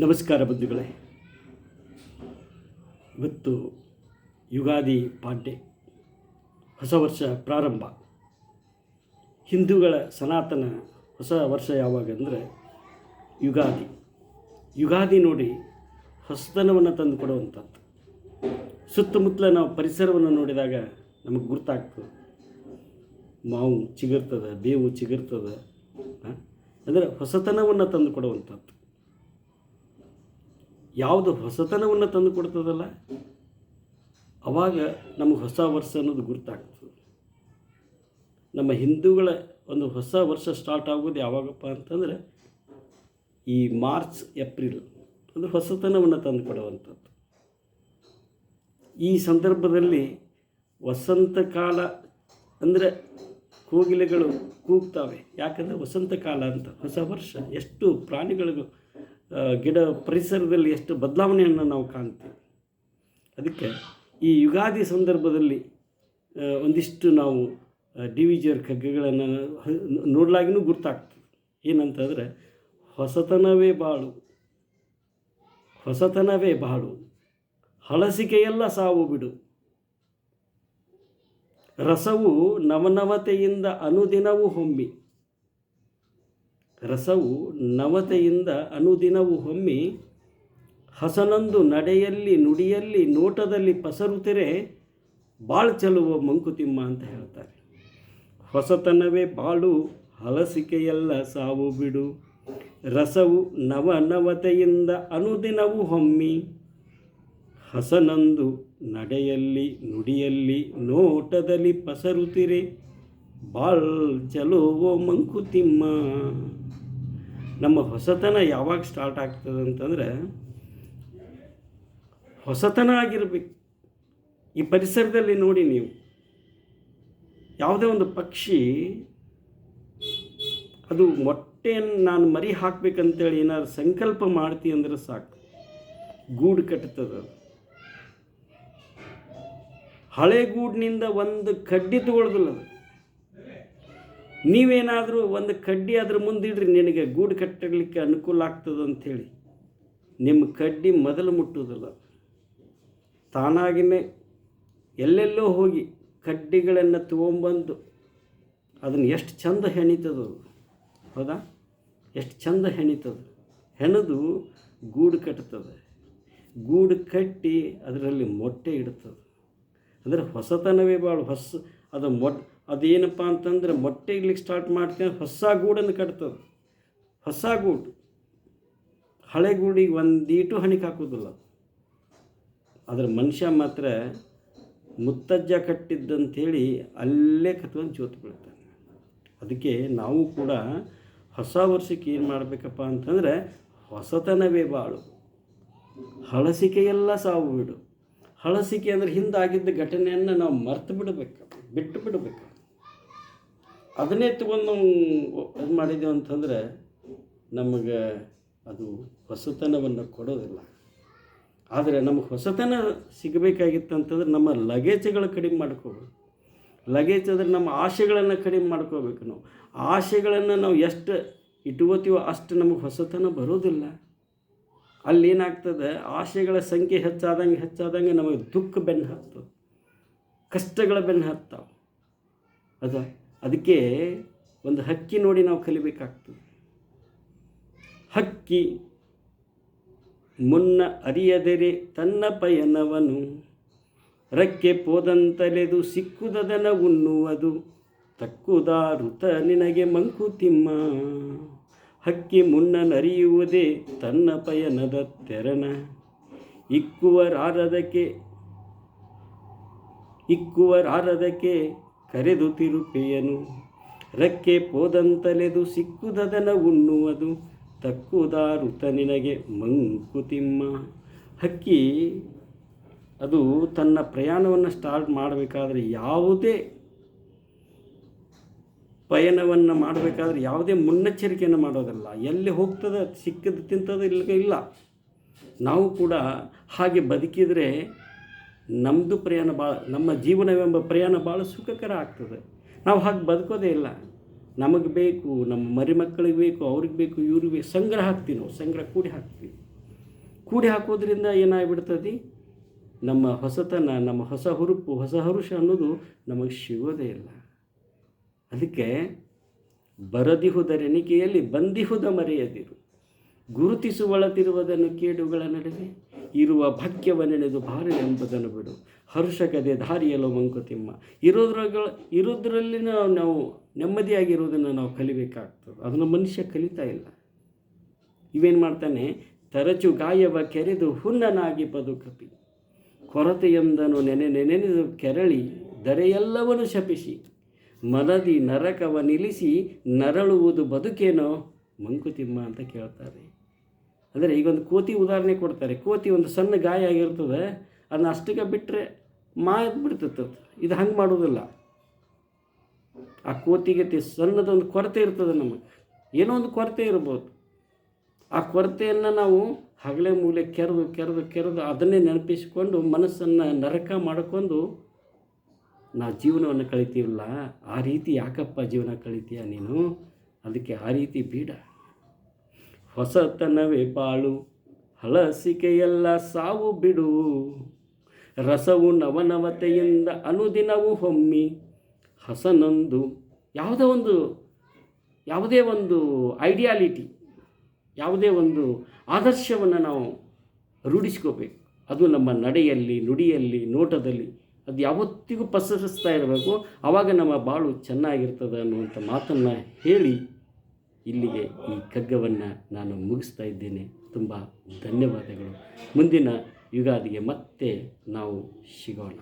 ನಮಸ್ಕಾರ ಬಂಧುಗಳೇ. ಇವತ್ತು ಯುಗಾದಿ ಪಾಡ್ಯೆ, ಹೊಸ ವರ್ಷ ಪ್ರಾರಂಭ. ಹಿಂದೂಗಳ ಸನಾತನ ಹೊಸ ವರ್ಷ ಯಾವಾಗಂದರೆ ಯುಗಾದಿ. ಯುಗಾದಿ ನೋಡಿ ಹೊಸತನವನ್ನು ತಂದು ಕೊಡುವಂಥದ್ದು. ಸುತ್ತಮುತ್ತಲ ನಾವು ಪರಿಸರವನ್ನು ನೋಡಿದಾಗ ನಮಗೆ ಗುರ್ತಾಗ್ತದೆ. ಮಾವು ಚಿಗುರ್ತದೆ, ಬೇವು ಚಿಗುರ್ತದೆ, ಅಂದರೆ ಹೊಸತನವನ್ನು ತಂದು ಕೊಡುವಂಥದ್ದು. ಯಾವುದು ಹೊಸತನವನ್ನು ತಂದು ಕೊಡ್ತದಲ್ಲ, ಆವಾಗ ನಮಗೆ ಹೊಸ ವರ್ಷ ಅನ್ನೋದು ಗುರ್ತಾಗ್ತದೆ. ನಮ್ಮ ಹಿಂದೂಗಳ ಒಂದು ಹೊಸ ವರ್ಷ ಸ್ಟಾರ್ಟ್ ಆಗೋದು ಯಾವಾಗಪ್ಪ ಅಂತಂದರೆ ಈ ಮಾರ್ಚ್ ಏಪ್ರಿಲ್, ಅಂದರೆ ಹೊಸತನವನ್ನು ತಂದು ಕೊಡುವಂಥದ್ದು. ಈ ಸಂದರ್ಭದಲ್ಲಿ ವಸಂತ ಕಾಲ ಅಂದರೆ ಕೋಗಿಲೆಗಳು ಕೂಗ್ತವೆ. ಯಾಕಂದರೆ ವಸಂತ ಕಾಲ ಅಂತ, ಹೊಸ ವರ್ಷ. ಎಷ್ಟು ಪ್ರಾಣಿಗಳಿಗೂ ಗಿಡ ಪರಿಸರದಲ್ಲಿ ಎಷ್ಟು ಬದಲಾವಣೆಯನ್ನು ನಾವು ಕಾಣ್ತೀವಿ. ಅದಕ್ಕೆ ಈ ಯುಗಾದಿ ಸಂದರ್ಭದಲ್ಲಿ ಒಂದಿಷ್ಟು ನಾವು ಡಿವಿಜಿಯರ್ ಕಗ್ಗಗಳನ್ನು ನೋಡಲಾಗಿನೂ ಗುರ್ತಾಗ್ತದೆ. ಏನಂತಂದರೆ, ಹೊಸತನವೇ ಬಾಳು, ಹೊಸತನವೇ ಬಾಳು, ಹಳಸಿಕೆಯೆಲ್ಲ ಸಾವು ಬಿಡು, ರಸವು ನವನವತೆಯಿಂದ ಅನುದಿನವೂ ಹೊಮ್ಮಿ, ರಸವು ನವತೆಯಿಂದ ಅನುದಿನವೂ ಹೊಮ್ಮಿ, ಹಸನೊಂದು ನಡೆಯಲ್ಲಿ ನುಡಿಯಲ್ಲಿ ನೋಟದಲ್ಲಿ ಪಸರುತ್ತಿರೆ ಬಾಳ್ ಚೆಲುವ ಮಂಕುತಿಮ್ಮ ಅಂತ ಹೇಳ್ತಾರೆ. ಹೊಸತನವೇ ಬಾಳು, ಹಲಸಿಕೆಯೆಲ್ಲ ಸಾವು ಬಿಡು, ರಸವು ನವನವತೆಯಿಂದ ಅನುದಿನವೂ ಹೊಮ್ಮಿ, ಹಸನೊಂದು ನಡೆಯಲ್ಲಿ ನುಡಿಯಲ್ಲಿ ನೋಟದಲ್ಲಿ ಪಸರುತ್ತಿರೆ ಬಾಳ್ ಚೆಲುವ ಮಂಕುತಿಮ್ಮ. ನಮ್ಮ ಹೊಸತನ ಯಾವಾಗ ಸ್ಟಾರ್ಟ್ ಆಗ್ತದೆ ಅಂತಂದರೆ, ಹೊಸತನ ಆಗಿರಬೇಕು. ಈ ಪರಿಸರದಲ್ಲಿ ನೋಡಿ, ನೀವು ಯಾವುದೇ ಒಂದು ಪಕ್ಷಿ ಅದು ಮೊಟ್ಟೆಯನ್ನು ನಾನು ಮರಿ ಹಾಕಬೇಕಂತೇಳಿ ಏನಾದ್ರು ಸಂಕಲ್ಪ ಮಾಡ್ತೀವಿ ಅಂದರೆ ಸಾಕು, ಗೂಡು ಕಟ್ತದೆ. ಹಳೆ ಗೂಡಿನಿಂದ ಒಂದು ಕಡ್ಡಿ ತಗೊಳ್ಳೋದಿಲ್ಲ ಅದು. ನೀವೇನಾದರೂ ಒಂದು ಕಡ್ಡಿ ಅದ್ರ ಮುಂದಿಡ್ರಿ, ನಿನಗೆ ಗೂಡು ಕಟ್ಟಲಿಕ್ಕೆ ಅನುಕೂಲ ಆಗ್ತದೆ ಅಂಥೇಳಿ, ನಿಮ್ಮ ಕಡ್ಡಿ ಮೊದಲು ಮುಟ್ಟುವುದಿಲ್ಲ. ತಾನಾಗಿಯೇ ಎಲ್ಲೆಲ್ಲೋ ಹೋಗಿ ಕಡ್ಡಿಗಳನ್ನು ತೊಗೊಂಬಂದು ಅದನ್ನು ಎಷ್ಟು ಚಂದ ಹೆಣಿತದ, ಹೌದಾ? ಎಷ್ಟು ಚಂದ ಹೆಣಿತದೆ. ಹೆಣೆದು ಗೂಡು ಕಟ್ತದೆ. ಗೂಡು ಕಟ್ಟಿ ಅದರಲ್ಲಿ ಮೊಟ್ಟೆ ಇಡ್ತದೆ. ಅಂದರೆ ಹೊಸತನವೇ ಭಾಳ ಅದೇನಪ್ಪ ಅಂತಂದರೆ, ಮೊಟ್ಟೆ ಇಡ್ಲಿಕ್ಕೆ ಸ್ಟಾರ್ಟ್ ಮಾಡ್ತೀನಿ, ಹೊಸ ಗೂಡನ್ನು ಕಟ್ತದೆ. ಹೊಸ ಗೂಡು, ಹಳೆ ಗೂಡಿಗೆ ಒಂದೀಟು ಹಣಿಕೆ ಹಾಕೋದಿಲ್ಲ. ಆದರೆ ಮನುಷ್ಯ ಮಾತ್ರ ಮುತ್ತಜ್ಜ ಕಟ್ಟಿದ್ದಂಥೇಳಿ ಅಲ್ಲೇ ಕತ್ಕೊಂಡು ಜೋತು ಬೀಳ್ತಾನೆ. ಅದಕ್ಕೆ ನಾವು ಕೂಡ ಹೊಸ ವರ್ಷಕ್ಕೆ ಏನು ಮಾಡಬೇಕಪ್ಪ ಅಂತಂದರೆ, ಹೊಸತನವೇ ಬಾಳು, ಹಳಸಿಕೆಯೆಲ್ಲ ಸಾವು ಬಿಡು. ಹಳಸಿಕೆ ಅಂದರೆ ಹಿಂದಾಗಿದ್ದ ಘಟನೆಯನ್ನು ನಾವು ಬಿಟ್ಟು ಬಿಡಬೇಕು. ಅದನ್ನೇ ತಗೊಂಡು ನಾವು ಇದು ಮಾಡಿದ್ದೇವೆ ಅಂತಂದರೆ ನಮಗೆ ಅದು ಹೊಸತನವನ್ನು ಕೊಡೋದಿಲ್ಲ. ಆದರೆ ನಮಗೆ ಹೊಸತನ ಸಿಗಬೇಕಾಗಿತ್ತಂತಂದ್ರೆ ನಮ್ಮ ಲಗೇಜ್ಗಳು ಕಡಿಮೆ ಮಾಡ್ಕೋಬೇಕು. ಲಗೇಜ್ ಅಂದರೆ ನಮ್ಮ ಆಸೆಗಳನ್ನು ಕಡಿಮೆ ಮಾಡ್ಕೋಬೇಕು. ನಾವು ಆಸೆಗಳನ್ನು ನಾವು ಎಷ್ಟು ಇಟ್ಕೋತೀವೋ ಅಷ್ಟು ನಮಗೆ ಹೊಸತನ ಬರೋದಿಲ್ಲ. ಅಲ್ಲೇನಾಗ್ತದೆ, ಆಸೆಗಳ ಸಂಖ್ಯೆ ಹೆಚ್ಚಾದಂಗೆ ನಮಗೆ ದುಃಖ ಬೆನ್ನು ಹತ್ತದು, ಕಷ್ಟಗಳ ಬೆನ್ನು ಹತ್ತಾವೆ. ಅದಕ್ಕೆ ಒಂದು ಹಕ್ಕಿ ನೋಡಿ ನಾವು ಕಲಿಬೇಕಾಗ್ತದೆ. ಹಕ್ಕಿ ಮುನ್ನ ಅರಿಯದರೆ ತನ್ನ ಪಯಣವನು, ರಕ್ಕೆ ಪೋದಂತಲೆದು ಸಿಕ್ಕುದದನ ಉಣ್ಣುವುದು, ತಕ್ಕುದಾರುತ ನಿನಗೆ ಮಂಕುತಿಮ್ಮ. ಹಕ್ಕಿ ಮುನ್ನರಿಯುವುದೇ ತನ್ನ ಪಯಣದ ತೆರನ, ಇಕ್ಕುವರಾರದಕ್ಕೆ ಕರೆದು ತಿರುಪೆಯನು, ರಕ್ಕೆ ಪೋದಂತಲೆದು ಸಿಕ್ಕುದದನ ಉಣ್ಣುವುದು, ತಕ್ಕುದಾರುತ ನಿನಗೆ ಮಂಕುತಿಮ್ಮ. ಹಕ್ಕಿ ಅದು ತನ್ನ ಪ್ರಯಾಣವನ್ನು ಸ್ಟಾರ್ಟ್ ಮಾಡಬೇಕಾದ್ರೆ ಪಯಣವನ್ನು ಮಾಡಬೇಕಾದ್ರೆ ಯಾವುದೇ ಮುನ್ನೆಚ್ಚರಿಕೆಯನ್ನು ಮಾಡೋದಲ್ಲ. ಎಲ್ಲಿ ಹೋಗ್ತದೆ, ಸಿಕ್ಕದು ತಿಂತದೆ, ಇಲ್ಲ. ನಾವು ಕೂಡ ಹಾಗೆ ಬದುಕಿದರೆ ನಮ್ಮ ಜೀವನವೆಂಬ ಪ್ರಯಾಣ ಭಾಳ ಸುಖಕರ ಆಗ್ತದೆ. ನಾವು ಹಾಗೆ ಬದುಕೋದೇ ಇಲ್ಲ. ನಮಗೆ ಬೇಕು, ನಮ್ಮ ಮರಿ ಮಕ್ಕಳಿಗೆ ಬೇಕು, ಅವ್ರಿಗೆ ಬೇಕು, ಇವ್ರಿಗೆ ಬೇಕು, ಸಂಗ್ರಹ ಹಾಕ್ತೀವಿ. ನಾವು ಸಂಗ್ರಹ ಕೂಡಿ ಹಾಕ್ತೀವಿ. ಕೂಡಿ ಹಾಕೋದ್ರಿಂದ ಏನಾಗ್ಬಿಡ್ತದೆ, ನಮ್ಮ ಹೊಸತನ, ನಮ್ಮ ಹೊಸ ಹುರುಪು, ಹೊಸ ಹರುಷ ಅನ್ನೋದು ನಮಗೆ ಸಿಗೋದೇ ಇಲ್ಲ. ಅದಕ್ಕೆ ಬರದಿಹುದರೆನಿಕೆಯಲ್ಲಿ ಬಂದಿಹುದ ಮರೆಯದಿರು, ಗುರುತಿಸುವಳತಿರುವುದನ್ನು ಕೇಡುಗಳ ನಡುವೆ ಇರುವ ಭಾಗ್ಯವನ್ನೆನೆದು ಭಾರಿ ಎಂಬುದನ್ನು ಬಿಡು, ಹರ್ಷಕದೆ ದಾರಿಯಲ್ಲೋ ಮಂಕುತಿಮ್ಮ. ಇರೋದ್ರಲ್ಲಿ ನಾವು ನೆಮ್ಮದಿಯಾಗಿರೋದನ್ನು ನಾವು ಕಲಿಬೇಕಾಗ್ತದೆ. ಅದನ್ನು ಮನುಷ್ಯ ಕಲಿತಾ ಇಲ್ಲ. ಇವೇನು ಮಾಡ್ತಾನೆ, ತರಚು ಗಾಯವ ಕೆರೆದು ಹುನ್ನನಾಗಿ ಬದುಕಪಿ, ಕೊರತೆಯೊಂದನು ನೆನೆದು ಕೆರಳಿ ದರೆಯೆಲ್ಲವನ್ನು ಶಪಿಸಿ, ಮನದಿ ನರಕವ ನಿಲ್ಲಿಸಿ ನರಳುವುದು ಬದುಕೇನೋ ಮಂಕುತಿಮ್ಮ ಅಂತ ಕೇಳ್ತಾರೆ. ಅಂದರೆ ಈಗೊಂದು ಕೋತಿ ಉದಾಹರಣೆ ಕೊಡ್ತಾರೆ. ಕೋತಿ ಒಂದು ಸಣ್ಣ ಗಾಯ ಆಗಿರ್ತದೆ, ಅದನ್ನ ಅಷ್ಟಕ್ಕೆ ಬಿಟ್ಟರೆ ಬಿಡ್ತದೆ. ಇದು ಹಂಗೆ ಮಾಡೋದಿಲ್ಲ. ಆ ಕೋತಿಗೆ ಸಣ್ಣದೊಂದು ಕೊರತೆ ಇರ್ತದೆ, ನಮಗೆ ಏನೋ ಒಂದು ಕೊರತೆ ಇರ್ಬೋದು. ಆ ಕೊರತೆಯನ್ನು ನಾವು ಹಗಲೇ ಮೂಲೆ ಕೆರೆದು ಅದನ್ನೇ ನೆನಪಿಸಿಕೊಂಡು ಮನಸ್ಸನ್ನು ನರಕ ಮಾಡಿಕೊಂಡು ನಾವು ಜೀವನವನ್ನು ಕಳಿತೀವಲ್ಲ. ಆ ರೀತಿ ಯಾಕಪ್ಪ ಜೀವನ ಕಳಿತೀಯ ನೀನು? ಅದಕ್ಕೆ ಆ ರೀತಿ ಬೇಡ. ಹೊಸತನವೇ ಬಾಳು, ಹಳಸಿಕೆಯೆಲ್ಲ ಸಾವು ಬಿಡು, ರಸವು ನವನವತೆಯಿಂದ ಅನುದಿನವೂ ಹೊಮ್ಮಿ ಹಸನೊಂದು. ಯಾವುದೇ ಒಂದು ಐಡಿಯಾಲಿಟಿ, ಯಾವುದೇ ಒಂದು ಆದರ್ಶವನ್ನು ನಾವು ರೂಢಿಸ್ಕೋಬೇಕು. ಅದು ನಮ್ಮ ನಡೆಯಲ್ಲಿ, ನುಡಿಯಲ್ಲಿ, ನೋಟದಲ್ಲಿ ಅದು ಯಾವತ್ತಿಗೂ ಪಸರಿಸ್ತಾ ಇರಬೇಕು. ಆವಾಗ ನಮ್ಮ ಬಾಳು ಚೆನ್ನಾಗಿರ್ತದೆ ಅನ್ನುವಂಥ ಮಾತನ್ನು ಹೇಳಿ ಇಲ್ಲಿಗೆ ಈ ಕಗ್ಗವನ್ನು ನಾನು ಮುಗಿಸ್ತಾ ಇದ್ದೇನೆ. ತುಂಬ ಧನ್ಯವಾದಗಳು. ಮುಂದಿನ ಯುಗಾದಿಗೆ ಮತ್ತೆ ನಾವು ಸಿಗೋಣ.